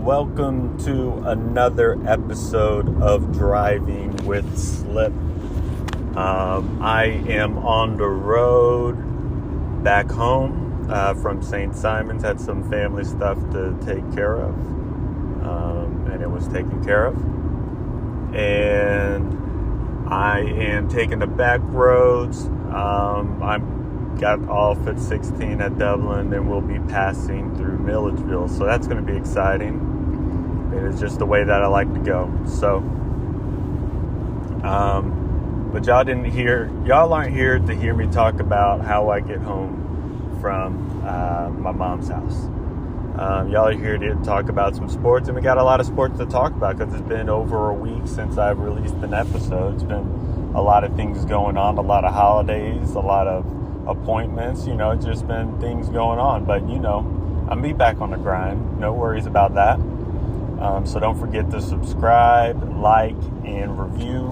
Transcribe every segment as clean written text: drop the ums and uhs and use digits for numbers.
Welcome to another episode of Driving with Slip. I am on the road back home from St. Simon's. Had some family stuff to take care of, and it was taken care of. And I am taking the back roads. I got off at 16 at Dublin, and we'll be passing through Milledgeville. So that's going to be exciting. It is just the way that I like to go. So, but y'all aren't here to hear me talk about how I get home from my mom's house. Y'all are here to talk about some sports, and we got a lot of sports to talk about because it's been over a week since I've released an episode. It's been a lot of things going on, a lot of holidays, a lot of appointments, it's just been things going on, but I'm be back on the grind. No worries about that. So don't forget to subscribe, like, and review.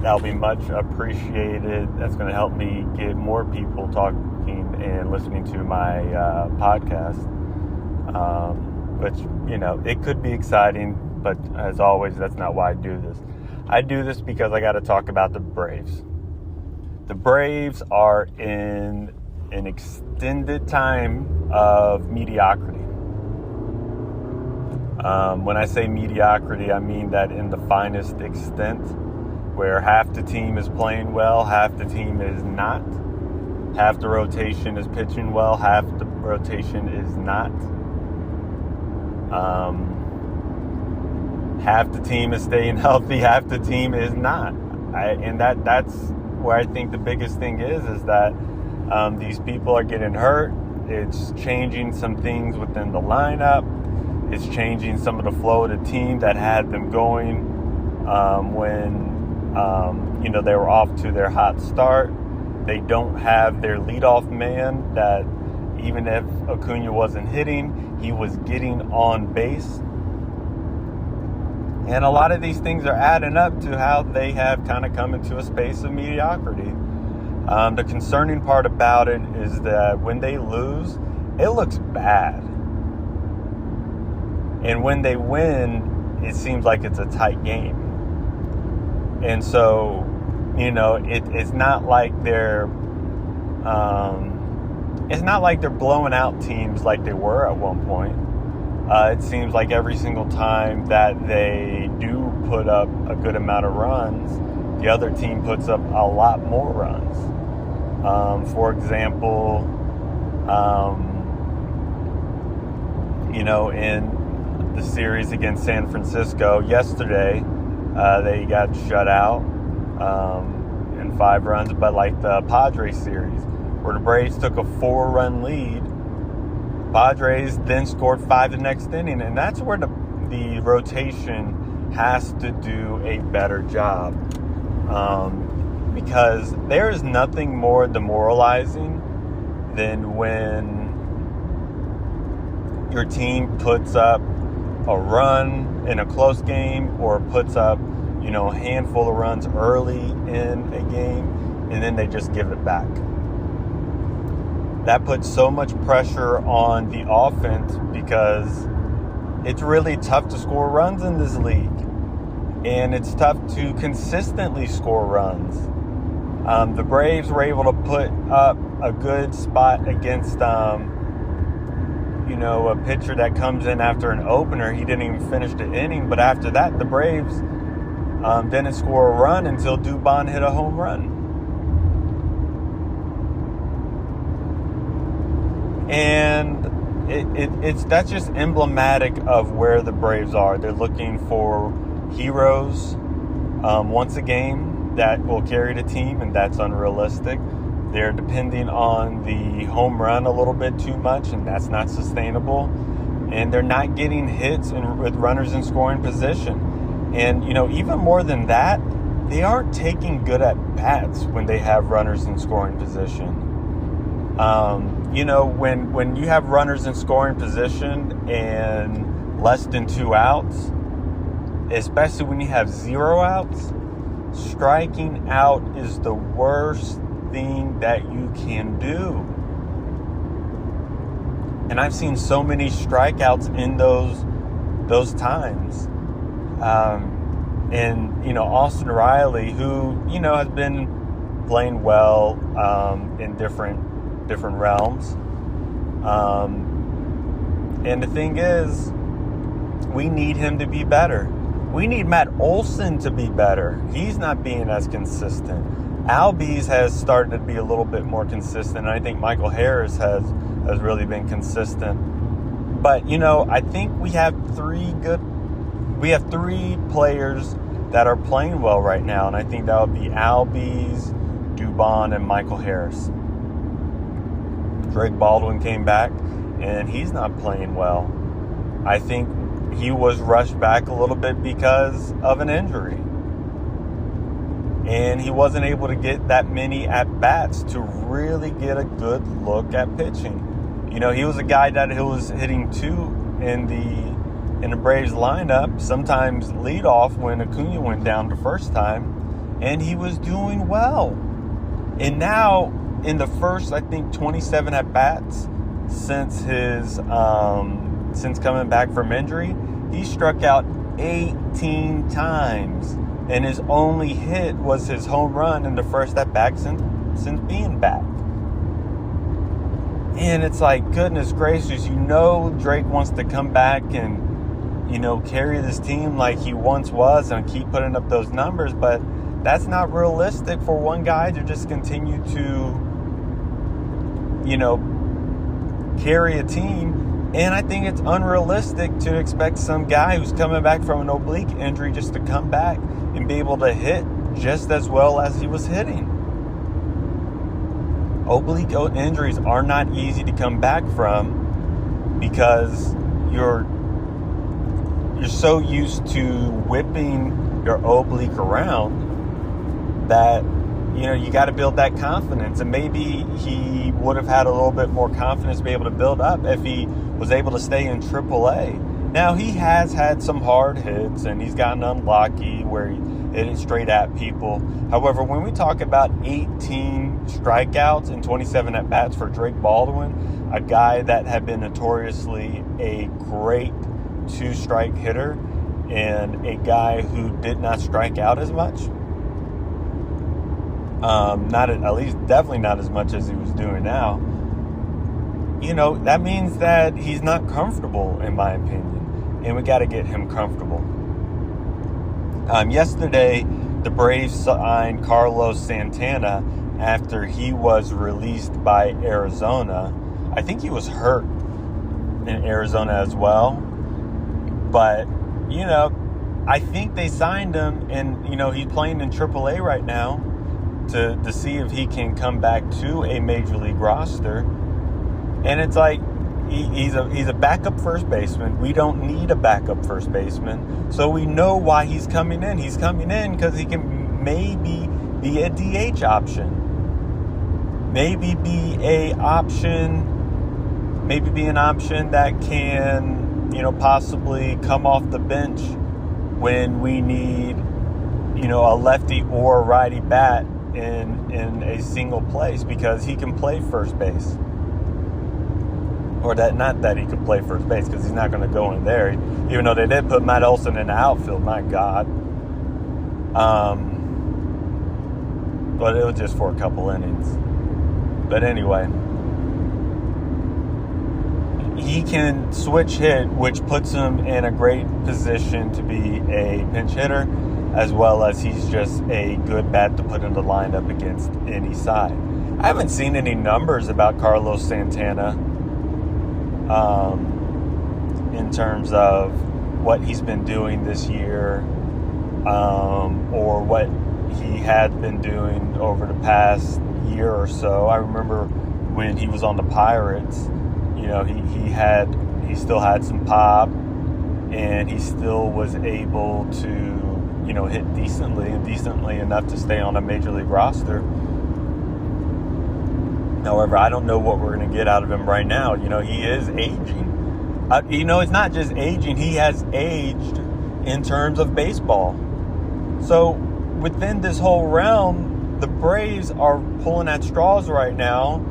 That'll be much appreciated. That's going to help me get more people talking and listening to my podcast, which, it could be exciting, but as always, that's not why I do this. I do this because I got to talk about the Braves. The Braves are in an extended time of mediocrity. When I say mediocrity, I mean that in the finest extent, where half the team is playing well, half the team is not. Half the rotation is pitching well, half the rotation is not. Half the team is staying healthy, half the team is not. That's where I think the biggest thing is that these people are getting hurt. It's changing some things within the lineup. It's changing some of the flow of the team that had them going when they were off to their hot start. They don't have their leadoff man that, even if Acuna wasn't hitting, he was getting on base. And a lot of these things are adding up to how they have kind of come into a space of mediocrity. The concerning part about it is that when they lose, it looks bad. And when they win, it seems like it's a tight game. And so, it's not like they're blowing out teams like they were at one point. It seems like every single time that they do put up a good amount of runs, the other team puts up a lot more runs. For example, in the series against San Francisco yesterday, they got shut out in 5 runs, but like the Padres series, where the Braves took a 4-run lead, Padres then scored 5 the next inning, and that's where the rotation has to do a better job, because there is nothing more demoralizing than when your team puts up a run in a close game, or puts up a handful of runs early in a game, and then they just give it back. That puts so much pressure on the offense, because it's really tough to score runs in this league. And it's tough to consistently score runs. The Braves were able to put up a good spot against, a pitcher that comes in after an opener. He didn't even finish the inning. But after that, the Braves didn't score a run until Dubon hit a home run. And that's just emblematic of where the Braves are. They're looking for heroes once a game that will carry the team, and that's unrealistic. They're depending on the home run a little bit too much, and that's not sustainable. And they're not getting hits with runners in scoring position. And, even more than that, they aren't taking good at bats when they have runners in scoring position. When you have runners in scoring position and less than 2 outs, especially when you have 0 outs, striking out is the worst thing that you can do. And I've seen so many strikeouts in those times. And, Austin Riley, who, has been playing well in different realms. And the thing is, we need him to be better. We need Matt Olson to be better. He's not being as consistent. Albies has started to be a little bit more consistent. And I think Michael Harris has really been consistent. But, I think we have three players that are playing well right now. And I think that would be Albies, Dubon, and Michael Harris. Drake Baldwin came back, and he's not playing well. I think he was rushed back a little bit because of an injury. And he wasn't able to get that many at-bats to really get a good look at pitching. He was a guy that who was hitting 2 in the Braves lineup, sometimes leadoff when Acuna went down the first time, and he was doing well. And now, in the first, I think, 27 at-bats since since coming back from injury, he struck out 18 times. And his only hit was his home run in the first at-bat since being back. And it's like, goodness gracious, Drake wants to come back and, carry this team like he once was and keep putting up those numbers. But that's not realistic for one guy to just continue to, carry a team. And I think it's unrealistic to expect some guy who's coming back from an oblique injury just to come back and be able to hit just as well as he was hitting. Oblique injuries are not easy to come back from because you're so used to whipping your oblique around that you got to build that confidence. And maybe he would have had a little bit more confidence to be able to build up if he was able to stay in AAA. Now, he has had some hard hits, and he's gotten unlucky where he hit it straight at people. However, when we talk about 18 strikeouts and 27 at-bats for Drake Baldwin, a guy that had been notoriously a great 2-strike hitter and a guy who did not strike out as much, definitely not as much as he was doing now, that means that he's not comfortable, in my opinion, and we got to get him comfortable. Yesterday, the Braves signed Carlos Santana after he was released by Arizona. I think he was hurt in Arizona as well, but, I think they signed him, and, he's playing in AAA right now to see if he can come back to a major league roster. And it's like, he's a backup first baseman. We don't need a backup first baseman. So we know why he's coming in. He's coming in because he can maybe be a DH option. Maybe be an option that can, possibly come off the bench when we need, a lefty or a righty bat in a single place, because he can play first base. Or not that he could play first base, because he's not going to go in there. Even though they did put Matt Olson in the outfield, my God. But it was just for a couple innings. But anyway, he can switch hit, which puts him in a great position to be a pinch hitter, as well as he's just a good bat to put in the lineup against any side. I haven't seen any numbers about Carlos Santana in terms of what he's been doing this year, or what he had been doing over the past year or so. I remember when he was on the Pirates, he still had some pop, and he still was able to, hit decently enough to stay on a major league roster. However, I don't know what we're going to get out of him right now. He is aging. It's not just aging. He has aged in terms of baseball. So within this whole realm, the Braves are pulling at straws right now,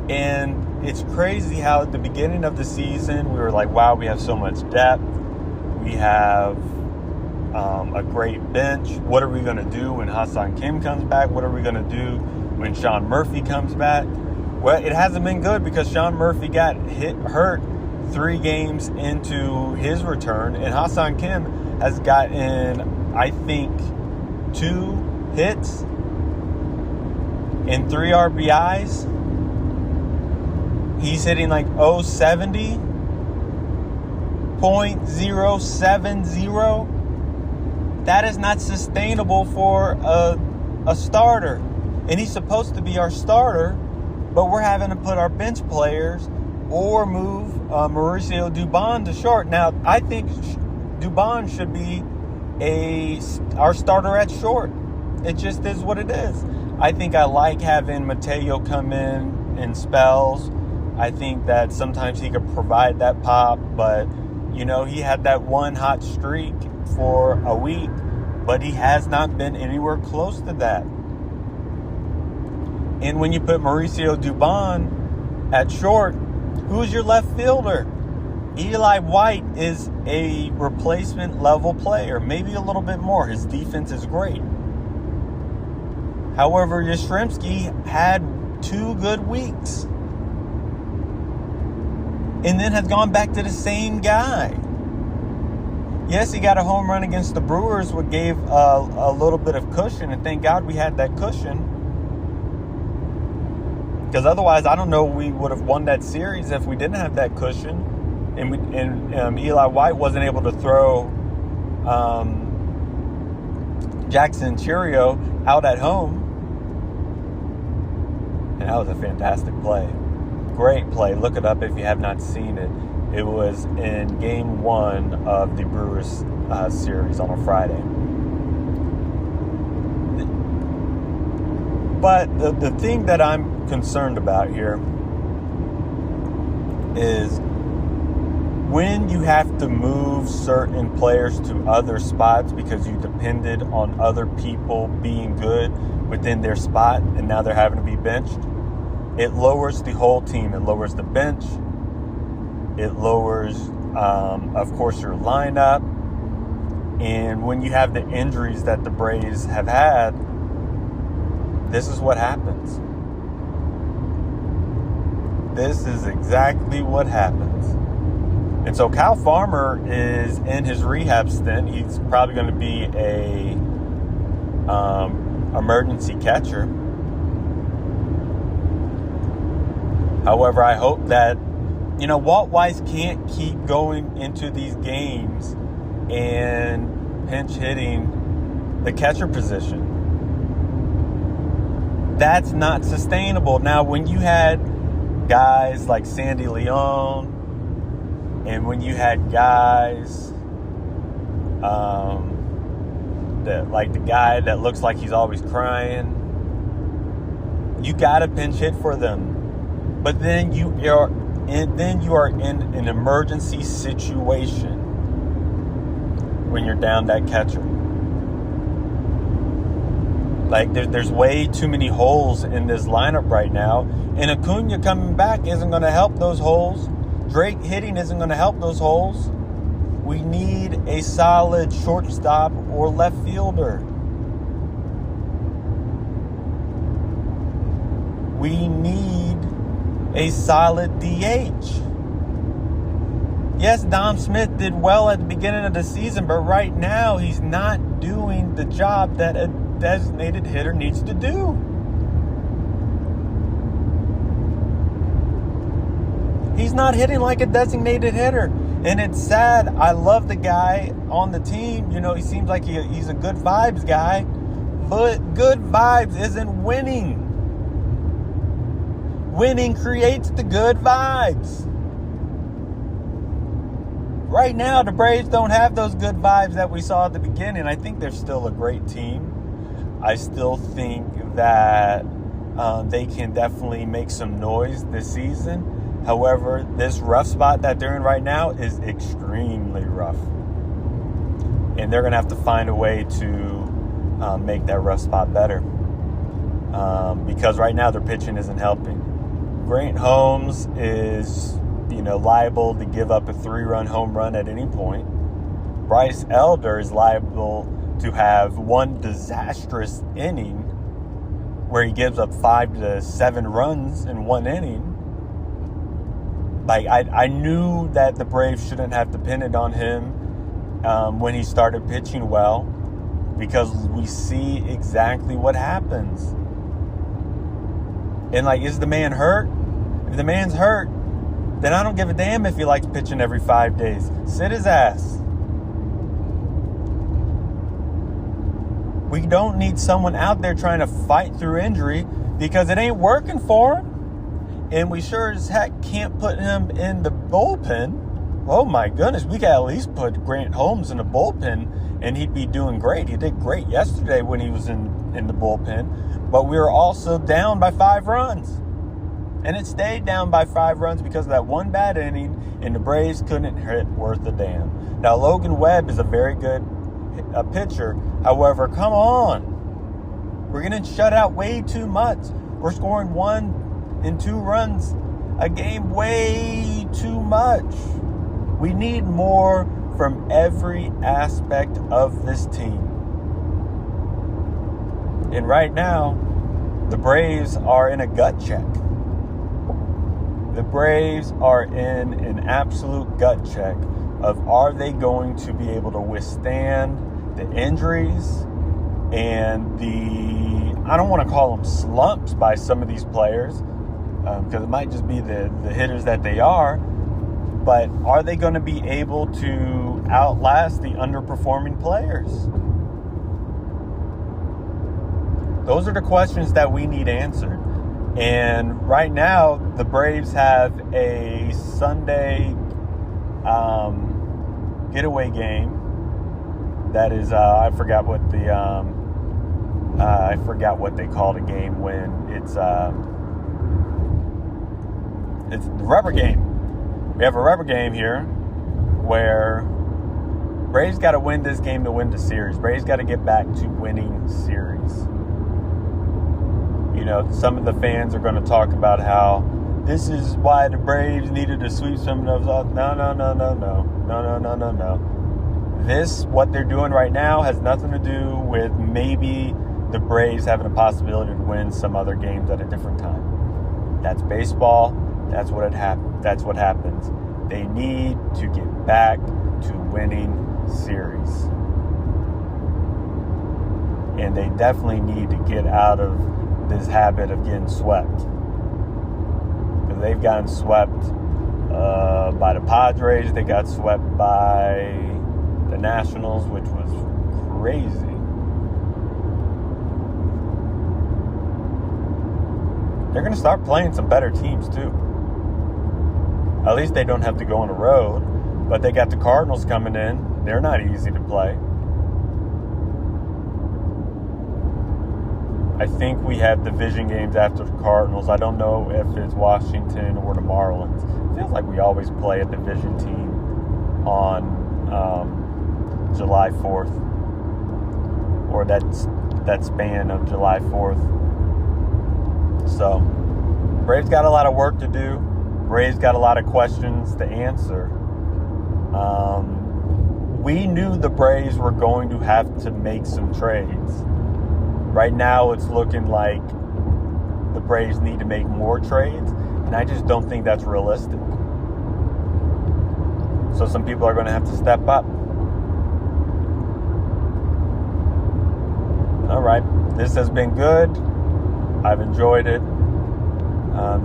and it's crazy how at the beginning of the season we were like, wow, we have so much depth. We have a great bench. What are we going to do when Hassan Kim comes back? What are we going to do when Sean Murphy comes back? Well, it hasn't been good because Sean Murphy got hurt 3 games into his return, and Hassan Kim has gotten, I think, 2 hits and 3 RBIs. He's hitting like 0.070. That is not sustainable for a starter. And he's supposed to be our starter, but we're having to put our bench players or move Mauricio Dubon to short. Now, I think Dubon should be our starter at short. It just is what it is. I think I like having Mateo come in spells. I think that sometimes he could provide that pop, but, you know, he had that one hot streak for a week, but he has not been anywhere close to that. And when you put Mauricio Dubon at short, who's your left fielder? Eli White is a replacement level player, maybe a little bit more. His defense is great. However, Yastrzemski had 2 good weeks and then has gone back to the same guy. Yes, he got a home run against the Brewers, which gave a little bit of cushion, and thank God we had that cushion. Because otherwise, I don't know we would have won that series if we didn't have that cushion. And Eli White wasn't able to throw Jackson Churio out at home. And that was a fantastic play. Great play. Look it up if you have not seen it. It was in Game 1 of the Brewers series on a Friday. But the thing that I'm concerned about here is when you have to move certain players to other spots because you depended on other people being good within their spot and now they're having to be benched, it lowers the whole team. It lowers the bench. It lowers, of course, your lineup. And when you have the injuries that the Braves have had, this is what happens. This is exactly what happens. And so Kyle Farmer is in his rehab stint. He's probably going to be a emergency catcher. However, I hope that, you know, Walt Weiss can't keep going into these games and pinch hitting the catcher position. That's not sustainable. Now, when you had guys like Sandy Leon, and when you had guys that, like the guy that looks like he's always crying, you got to pinch hit for them. But then you are in an emergency situation when you're down that catcher. Like, there's way too many holes in this lineup right now. And Acuna coming back isn't going to help those holes. Drake hitting isn't going to help those holes. We need a solid shortstop or left fielder. We need a solid DH. Yes, Dom Smith did well at the beginning of the season, but right now he's not doing the job that a designated hitter needs to do. He's not hitting like a designated hitter. And it's sad. I love the guy on the team. You know, he seems like he's a good vibes guy. But good vibes isn't winning. Winning creates the good vibes. Right now, the Braves don't have those good vibes that we saw at the beginning. I think they're still a great team. I still think that they can definitely make some noise this season. However, this rough spot that they're in right now is extremely rough. And they're going to have to find a way to make that rough spot better. Because right now their pitching isn't helping. Grant Holmes is, liable to give up a 3-run home run at any point. Bryce Elder is liable to have one disastrous inning where he gives up 5 to 7 runs in one inning. Like, I knew that the Braves shouldn't have depended on him when he started pitching well, because we see exactly what happens. And, is the man hurt? If the man's hurt, then I don't give a damn if he likes pitching every 5 days. Sit his ass. We don't need someone out there trying to fight through injury, because it ain't working for him. And we sure as heck can't put him in the bullpen. Oh my goodness, we could at least put Grant Holmes in the bullpen and he'd be doing great. He did great yesterday when he was in the bullpen. But we were also down by 5 runs. And it stayed down by 5 runs because of that one bad inning, and the Braves couldn't hit worth a damn. Now, Logan Webb is a very good pitcher. However, come on. We're getting shut out way too much. We're scoring 1 and 2 runs a game way too much. We need more from every aspect of this team. And right now, the Braves are in a gut check. The Braves are in an absolute gut check of, are they going to be able to withstand the injuries and I don't want to call them slumps by some of these players, because it might just be the hitters that they are, but are they going to be able to outlast the underperforming players? Those are the questions that we need answered. And right now, the Braves have a Sunday getaway game. That is, I forgot what they call the game when it's the rubber game. We have a rubber game here where Braves got to win this game to win the series. Braves got to get back to winning series. Some of the fans are going to talk about how this is why the Braves needed to sweep some of those. No. This, what they're doing right now, has nothing to do with maybe the Braves having a possibility to win some other games at a different time. That's baseball. That's what happens. They need to get back to winning series. And they definitely need to get out of this habit of getting swept. Because they've gotten swept by the Padres. They got swept by the Nationals, which was crazy. They're going to start playing some better teams too. At least they don't have to go on the road. But they got the Cardinals coming in. They're not easy to play. I think we have division games after the Cardinals. I don't know if it's Washington or the Marlins. It feels like we always play a division team on July 4th. Or that span of July 4th. So, Braves got a lot of work to do. Braves got a lot of questions to answer. We knew the Braves were going to have to make some trades. Right now, it's looking like the Braves need to make more trades, and I just don't think that's realistic. So some people are going to have to step up. All right, this has been good. I've enjoyed it.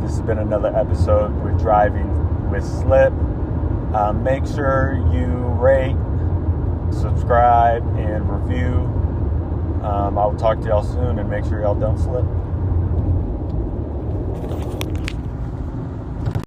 This has been another episode with Driving with Slip. Make sure you rate, subscribe, and review. I will talk to y'all soon, and make sure y'all don't slip.